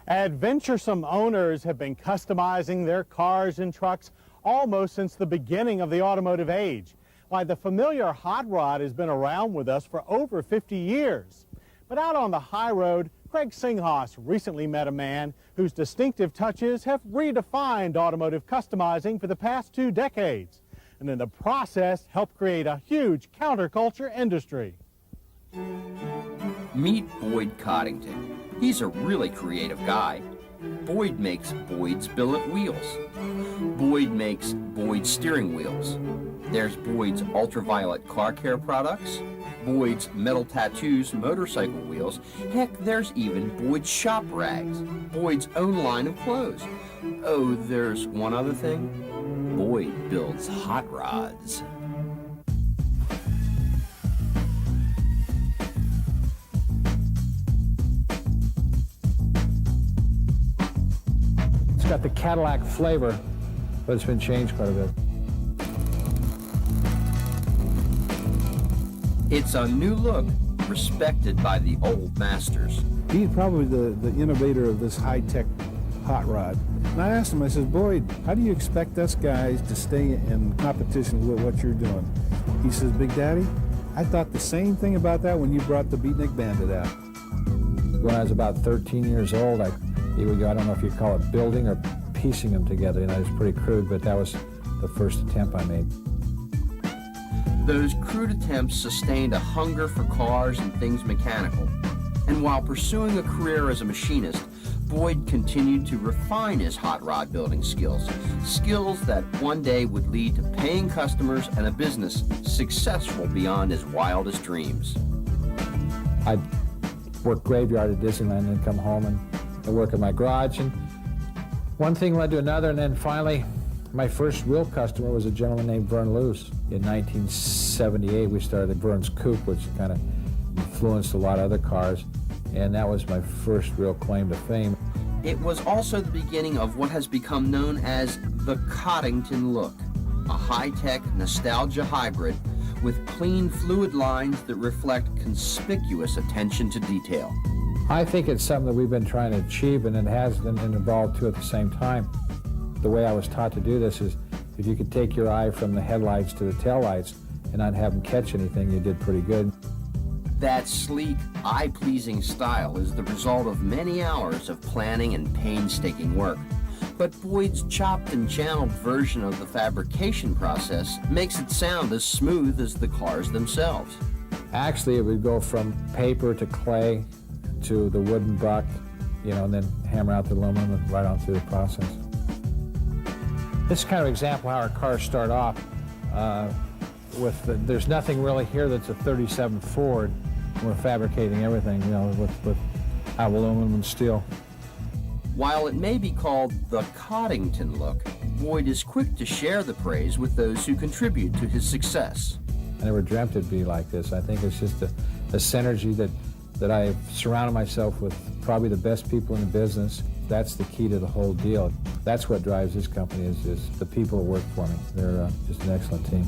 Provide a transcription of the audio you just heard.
Adventuresome owners have been customizing their cars and trucks almost since the beginning of the automotive age. Why, the familiar hot rod has been around with us for over 50 years. But out on the high road, Craig Singhaus recently met a man whose distinctive touches have redefined automotive customizing for the past 2 decades, and in the process helped create a huge counterculture industry. Meet Boyd Coddington. He's a really creative guy. Boyd makes Boyd's billet wheels. Boyd makes Boyd's steering wheels. There's Boyd's ultraviolet car care products, Boyd's metal tattoos motorcycle wheels. Heck, there's even Boyd's shop rags, Boyd's own line of clothes. Oh, there's one other thing. Boyd builds hot rods. It's got the Cadillac flavor, but it's been changed quite a bit. It's a new look, respected by the old masters. He's probably the innovator of this high-tech hot rod. And I asked him, I said, Boyd, how do you expect us guys to stay in competition with what you're doing? He says, Big Daddy, I thought the same thing about that when you brought the Beatnik Bandit out. When I was about 13 years old, he would go, I don't know if you call it building or piecing them together. You know, it was pretty crude, but that was the first attempt I made. Those crude attempts sustained a hunger for cars and things mechanical. And while pursuing a career as a machinist, Boyd continued to refine his hot rod building skills, skills that one day would lead to paying customers and a business successful beyond his wildest dreams. I'd work graveyard at Disneyland and come home and I'd work in my garage, and one thing led to another, and then finally my first real customer was a gentleman named Vern Luce. In 1978, we started Vern's Coupe, which kind of influenced a lot of other cars, and that was my first real claim to fame. It was also the beginning of what has become known as the Coddington look, a high-tech nostalgia hybrid with clean, fluid lines that reflect conspicuous attention to detail. I think it's something that we've been trying to achieve, and it has been involved too at the same time. The way I was taught to do this is if you could take your eye from the headlights to the taillights and not have them catch anything, you did pretty good. That sleek, eye-pleasing style is the result of many hours of planning and painstaking work. But Boyd's chopped and channeled version of the fabrication process makes it sound as smooth as the cars themselves. Actually, it would go from paper to clay to the wooden buck, you know, and then hammer out the aluminum and right on through the process. This is kind of example how our cars start off there's nothing really here that's a 37 Ford. We're fabricating everything, you know, with aluminum and steel. While it may be called the Coddington look, Boyd is quick to share the praise with those who contribute to his success. I never dreamt it'd be like this. I think it's just a synergy that I've surrounded myself with probably the best people in the business. That's the key to the whole deal. That's what drives this company is the people who work for me. They're just an excellent team.